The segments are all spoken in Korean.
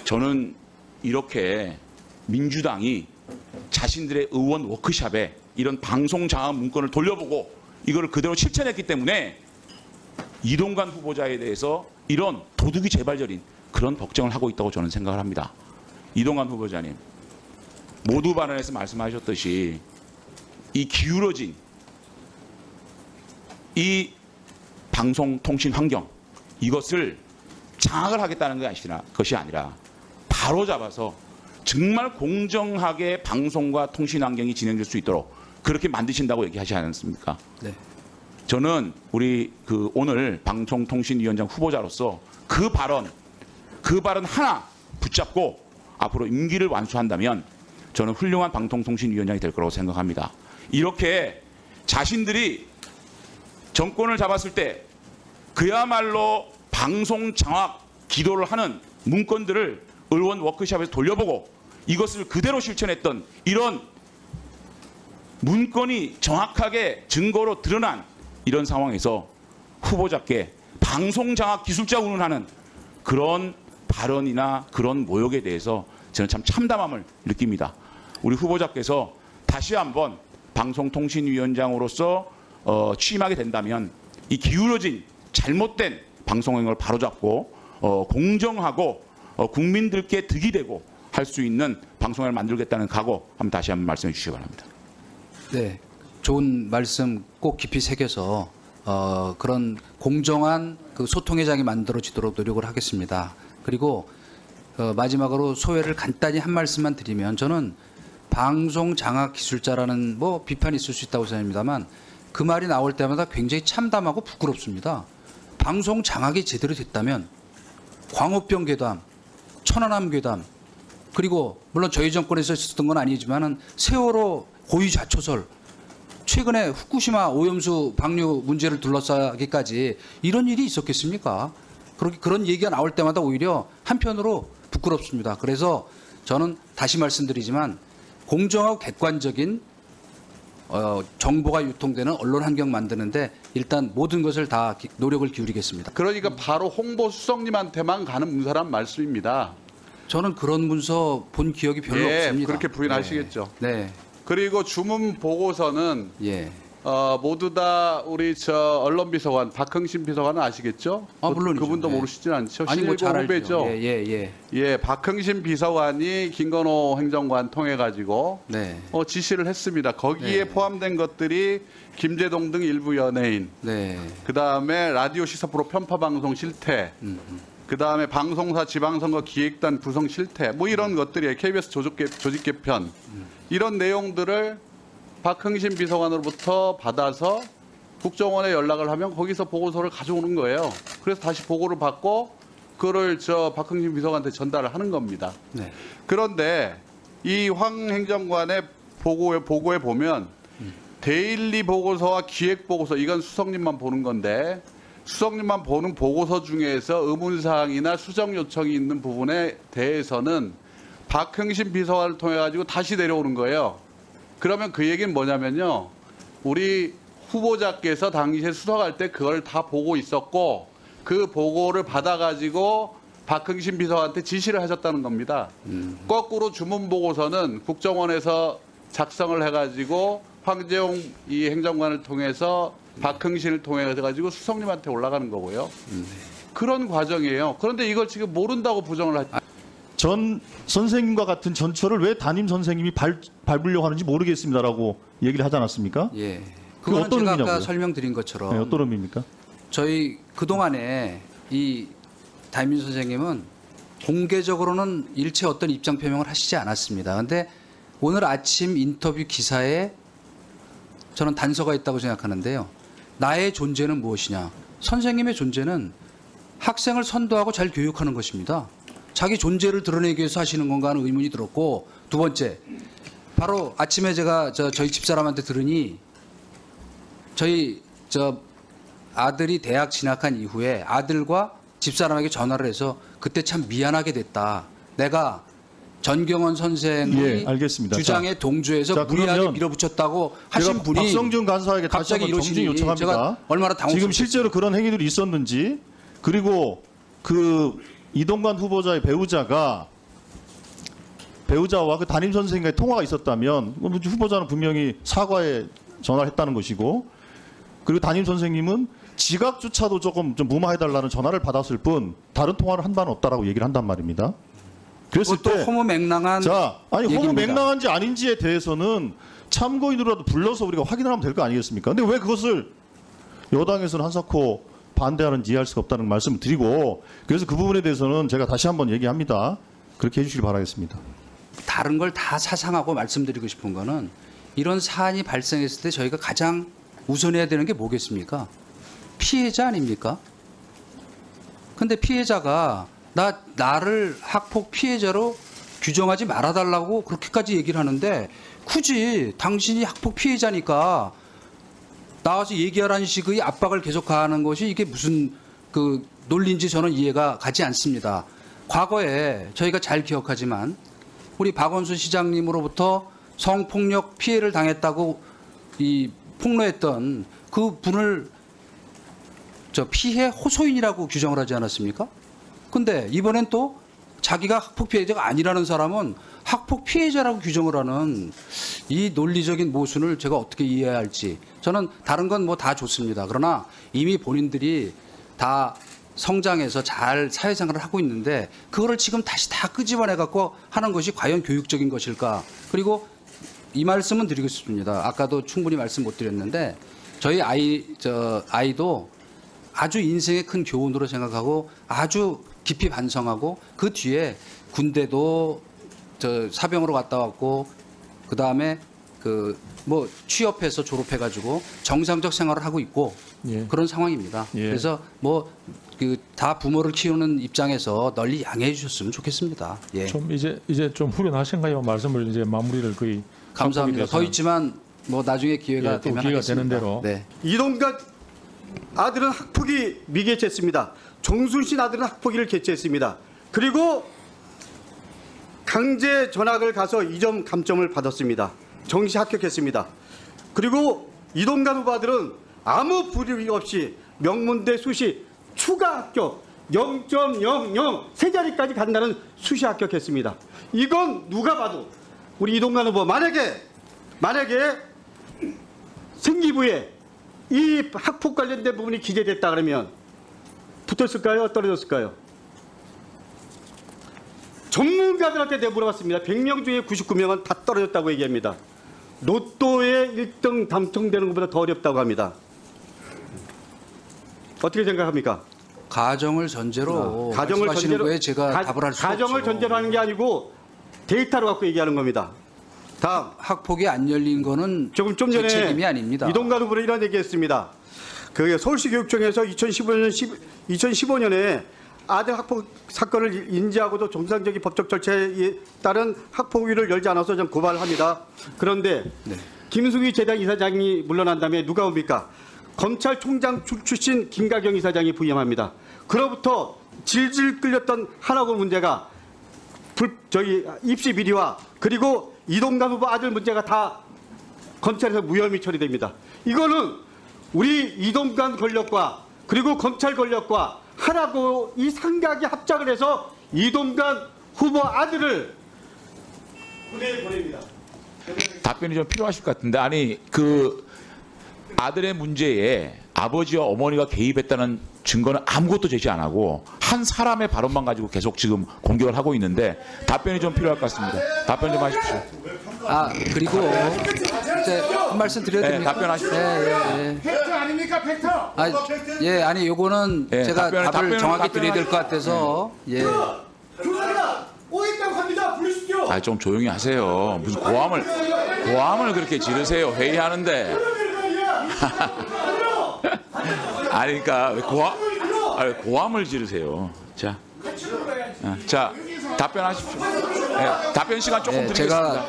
저는 이렇게 민주당이 자신들의 의원 워크숍에 이런 방송 장악 문건을 돌려보고 이걸 그대로 실천했기 때문에 이동관 후보자에 대해서 이런 도둑이 재발절인 그런 걱정을 하고 있다고 저는 생각을 합니다. 이동관 후보자님, 모두 발언에서 말씀하셨듯이 이 기울어진 이 방송통신 환경, 이것을 장악을 하겠다는 것이 아니라 바로 잡아서 정말 공정하게 방송과 통신 환경이 진행될 수 있도록 그렇게 만드신다고 얘기하지 않았습니까? 네. 저는 우리 오늘 방송통신위원장 후보자로서 그 발언 하나 붙잡고 앞으로 임기를 완수한다면 저는 훌륭한 방송통신위원장이 될 거라고 생각합니다. 이렇게 자신들이 정권을 잡았을 때 그야말로 방송 장악 기도를 하는 문건들을 의원 워크숍에서 돌려보고 이것을 그대로 실천했던 이런 문건이 정확하게 증거로 드러난 이런 상황에서 후보자께 방송 장악 기술자 운운하는 그런 발언이나 그런 모욕에 대해서 저는 참 참담함을 느낍니다. 우리 후보자께서 다시 한번 방송통신위원장으로서 취임하게 된다면 이 기울어진 잘못된 방송행위를 바로잡고 공정하고 국민들께 득이 되고 할 수 있는 방송을 만들겠다는 각오 한번 다시 한번 말씀해 주시기 바랍니다. 네, 좋은 말씀 꼭 깊이 새겨서 그런 공정한 그 소통의 장이 만들어지도록 노력을 하겠습니다. 그리고 마지막으로 소회를 간단히 한 말씀만 드리면 저는 방송 장악 기술자라는 뭐 비판이 있을 수 있다고 생각합니다만 그 말이 나올 때마다 굉장히 참담하고 부끄럽습니다. 방송 장악이 제대로 됐다면 광우병 괴담, 천안함 괴담, 그리고 물론 저희 정권에서 있었던 건 아니지만은 세월호 고유 자초설, 최근에 후쿠시마 오염수 방류 문제를 둘러싸기까지 이런 일이 있었겠습니까? 그런 얘기가 나올 때마다 오히려 한편으로 부끄럽습니다. 그래서 저는 다시 말씀드리지만 공정하고 객관적인 정보가 유통되는 언론 환경 만드는데 일단 모든 것을 다 노력을 기울이겠습니다. 그러니까 바로 홍보수석님한테만 가는 문서란 말씀입니다. 저는 그런 문서 본 기억이 별로 없습니다. 그렇게 부인하시겠죠. 네. 그리고 주문 보고서는 모두 다 우리 언론비서관 박흥신 비서관은 아시겠죠? 물론이죠. 그분도 모르시진 않죠. 아니 뭐 잘 후배죠. 알죠. 예, 박흥신 비서관이 김건호 행정관 통해 가지고 지시를 했습니다. 거기에 포함된 것들이 김재동 등 일부 연예인, 그다음에 라디오 시사 프로 편파 방송 실태, 그다음에 방송사 지방선거 기획단 구성 실태, 뭐 이런 것들이 KBS 조직 개편 이런 내용들을 박흥신 비서관으로부터 받아서 국정원에 연락을 하면 거기서 보고서를 가져오는 거예요. 그래서 다시 보고를 받고 그거를 박흥신 비서관한테 전달을 하는 겁니다. 그런데 이 황 행정관의 보고에 보면 데일리 보고서와 기획 보고서, 이건 수석님만 보는 건데 수석님만 보는 보고서 중에서 의문사항이나 수정 요청이 있는 부분에 대해서는 박흥신 비서관을 통해 가지고 다시 내려오는 거예요. 그러면 그 얘기는 뭐냐면요, 우리 후보자께서 당시에 수석할 때 그걸 다 보고 있었고 그 보고를 받아가지고 박흥신 비서관한테 지시를 하셨다는 겁니다. 거꾸로 주문 보고서는 국정원에서 작성을 해가지고 황재용 이 행정관을 통해서 박흥신을 통해 가지고 수석님한테 올라가는 거고요. 그런 과정이에요. 그런데 이걸 지금 모른다고 부정을 하죠. 전 선생님과 같은 전철을 왜 담임 선생님이 밟으려고 하는지 모르겠습니다라고 얘기를 하지 않았습니까? 예. 그거는 어떤 제가 의미냐고요? 아까 설명드린 것처럼 어떤 의미입니까? 저희 그동안에 이 담임 선생님은 공개적으로는 일체 어떤 입장 표명을 하시지 않았습니다. 그런데 오늘 아침 인터뷰 기사에 저는 단서가 있다고 생각하는데요. 나의 존재는 무엇이냐? 선생님의 존재는 학생을 선도하고 잘 교육하는 것입니다. 자기 존재를 드러내기 위해서 하시는 건가 하는 의문이 들었고, 두 번째, 바로 아침에 제가 저희 집사람한테 들으니 저희 아들이 대학 진학한 이후에 아들과 집사람에게 전화를 해서 그때 참 미안하게 됐다. 내가 전경원 선생의 알겠습니다. 주장에 동조해서 무리하게 밀어붙였다고 하신 분이 박성준 간사에게 다시 한번 정진 요청합니다. 제가 얼마나 당황스럽습니까? 지금 실제로 그런 행위들이 있었는지, 그리고 그 이동관 후보자의 배우자와 그 담임 선생님과의 통화가 있었다면 후보자는 분명히 사과에 전화를 했다는 것이고, 그리고 담임 선생님은 지각조차도 좀 무마해달라는 전화를 받았을 뿐 다른 통화를 한 바는 없다라고 얘기를 한단 말입니다. 그랬을 그것도 때 허무맹랑한 얘기입니다. 허무맹랑한지 아닌지에 대해서는 참고인으로라도 불러서 우리가 확인을 하면 될 거 아니겠습니까? 근데 왜 그것을 여당에서는 한사코 반대하는지 이해할 수가 없다는 말씀을 드리고, 그래서 그 부분에 대해서는 제가 다시 한번 얘기합니다. 그렇게 해주시기 바라겠습니다. 다른 걸 다 사상하고 말씀드리고 싶은 거는, 이런 사안이 발생했을 때 저희가 가장 우선해야 되는 게 뭐겠습니까? 피해자 아닙니까? 근데 피해자가 나를 학폭 피해자로 규정하지 말아달라고 그렇게까지 얘기를 하는데, 굳이 당신이 학폭 피해자니까 나와서 얘기하라는 식의 압박을 계속 가하는 것이 이게 무슨 그 논리인지 저는 이해가 가지 않습니다. 과거에 저희가 잘 기억하지만 우리 박원순 시장님으로부터 성폭력 피해를 당했다고 폭로했던 그 분을 피해 호소인이라고 규정을 하지 않았습니까? 근데 이번엔 또 자기가 학폭 피해자가 아니라는 사람은 학폭 피해자라고 규정을 하는 이 논리적인 모순을 제가 어떻게 이해해야 할지, 저는 다른 건 뭐 다 좋습니다. 그러나 이미 본인들이 다 성장해서 잘 사회생활을 하고 있는데 그거를 지금 다시 다 끄집어내 갖고 하는 것이 과연 교육적인 것일까? 그리고 이 말씀은 드리고 싶습니다. 아까도 충분히 말씀 못 드렸는데 저희 아이도 아주 인생의 큰 교훈으로 생각하고 아주 깊이 반성하고, 그 뒤에 군대도 사병으로 갔다 왔고, 그 다음에 취업해서 졸업해가지고 정상적 생활을 하고 있고, 예. 그런 상황입니다. 예. 그래서 다 부모를 키우는 입장에서 널리 양해해 주셨으면 좋겠습니다. 예. 좀 이제 좀 후련하신가요? 말씀을 이제 마무리를 거의. 감사합니다. 더 있지만 나중에 기회가 되면 하겠습니다. 되는 대로. 네. 이동관 아들은 학폭위 미개체했습니다. 정순신 아들은 학폭위를 개체했습니다. 그리고 강제 전학을 가서 2점 감점을 받았습니다. 정시 합격했습니다. 그리고 이동관 후보 아들은 아무 불이익 없이 명문대 수시 추가 합격 0.00 세 자리까지 간다는 수시 합격했습니다. 이건 누가 봐도 우리 이동관 후보 만약에 생기부에 이 학폭 관련된 부분이 기재됐다 그러면 붙었을까요? 떨어졌을까요? 전문가들한테 내가 물어봤습니다. 100명 중에 99명은 다 떨어졌다고 얘기합니다. 로또에 1등 당첨되는 것보다 더 어렵다고 합니다. 어떻게 생각합니까? 가정을 전제로 말씀하시는 거에 제가 답을 할 수 없죠. 가정을 전제로 하는 게 아니고 데이터로 갖고 얘기하는 겁니다. 다음. 학폭이 안 열린 거는 좀 전에 책임이 아닙니다. 이동관 후보는 이런 얘기했습니다. 서울시 교육청에서 2015년에 아들 학폭 사건을 인지하고도 정상적인 법적 절차에 따른 학폭위를 열지 않아서 좀 고발합니다. 그런데 네. 김승희 재단 이사장이 물러난 다음에 누가 옵니까? 검찰총장 출신 김가경 이사장이 부임합니다. 그로부터 질질 끌렸던 하나고 문제가 입시 비리와 그리고 이동관 후보 아들 문제가 다 검찰에서 무혐의 처리됩니다. 이거는 우리 이동관 권력과 그리고 검찰 권력과 하나고 이 삼각이 합작을 해서 이동관 후보 아들을 군대에 보냅니다. 답변이 좀 필요하실 것 같은데, 아니 아들의 문제에 아버지와 어머니가 개입했다는 증거는 아무것도 제시 안 하고 한 사람의 발언만 가지고 계속 지금 공격을 하고 있는데 답변이 좀 필요할 것 같습니다. 답변 좀 하십시오. 그리고 이제 한 말씀 드려도 됩니까? 답변하십시오. 팩트 아닙니까, 팩트? 아니 요거는 제가 답을 정확히 드려야 될 것 같아서. 예. 교사가 오했다고 합니다. 부르십시오. 좀 조용히 하세요. 무슨 고함을 그렇게 지르세요. 회의하는데. 아니 그러니까 고함을 지르세요. 자 답변하십시오. 답변 시간 조금 드리겠습니다.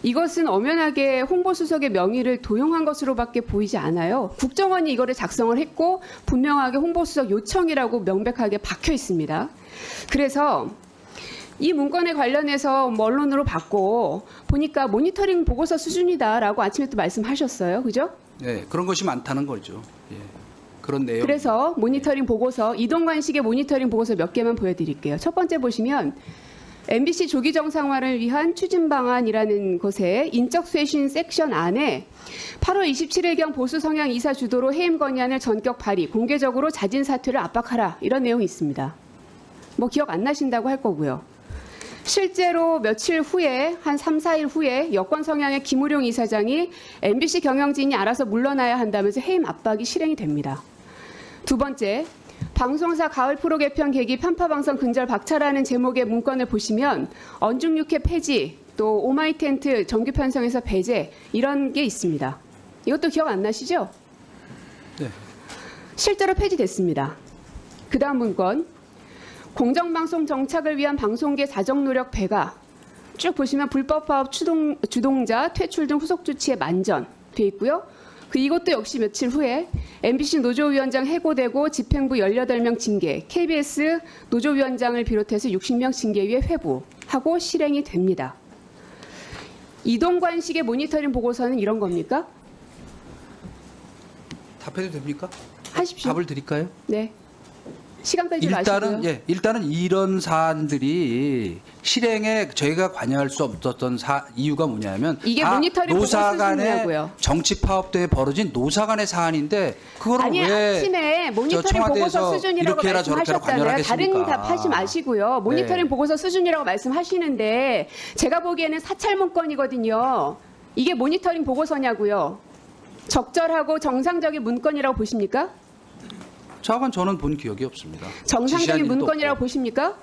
이것은 엄연하게 홍보수석의 명의를 도용한 것으로밖에 보이지 않아요. 국정원이 이거를 작성을 했고 분명하게 홍보수석 요청이라고 명백하게 박혀 있습니다. 그래서 이 문건에 관련해서 언론으로 받고 보니까 모니터링 보고서 수준이다라고 아침에 또 말씀하셨어요. 그죠? 네, 그런 것이 많다는 거죠. 예. 그런 내용. 그래서 모니터링 보고서, 이동관식의 모니터링 보고서 몇 개만 보여드릴게요. 첫 번째 보시면 MBC 조기 정상화를 위한 추진 방안이라는 곳에 인적 쇄신 섹션 안에 8월 27일경 보수 성향 이사 주도로 해임 건의안을 전격 발의, 공개적으로 자진 사퇴를 압박하라, 이런 내용이 있습니다. 뭐 기억 안 나신다고 할 거고요. 실제로 며칠 후에, 한 3, 4일 후에 여권 성향의 김우룡 이사장이 MBC 경영진이 알아서 물러나야 한다면서 해임 압박이 실행이 됩니다. 두 번째, 방송사 가을 프로 개편 계기 편파방송 근절 박차라는 제목의 문건을 보시면 언중육해 폐지, 또 오마이텐트 정규 편성에서 배제, 이런 게 있습니다. 이것도 기억 안 나시죠? 네. 실제로 폐지됐습니다. 그 다음 문건, 공정방송 정착을 위한 방송계 사정노력 배가, 쭉 보시면 불법 파업 주동자 퇴출 등 후속 조치에 만전 돼 있고요. 이것도 역시 며칠 후에 MBC 노조위원장 해고되고 집행부 18명 징계, KBS 노조위원장을 비롯해서 60명 징계위에 회부하고 실행이 됩니다. 이동관식의 모니터링 보고서는 이런 겁니까? 답해도 됩니까? 하십시오. 답을 드릴까요? 네. 시간 끌지 마시고요. 일단은 이런 사안들이 실행에 저희가 관여할 수 없었던 이유가 뭐냐면 이게 다 모니터링 노사 보고 간의 수준이냐고요. 정치 파업 때문에 벌어진 노사 간의 사안인데 그거를 아니, 왜 아침에 모니터링 청와대에서 보고서 수준이라고 이렇게 해라 저렇게 해라 말씀하셨잖아요. 관여하겠습니까? 다른 답하지 마시고요. 모니터링 네. 보고서 수준이라고 말씀하시는데 제가 보기에는 사찰 문건이거든요. 이게 모니터링 보고서냐고요. 적절하고 정상적인 문건이라고 보십니까? 차관 저는 본 기억이 없습니다. 정상적인 지시한 일도 문건이라고 없고. 보십니까?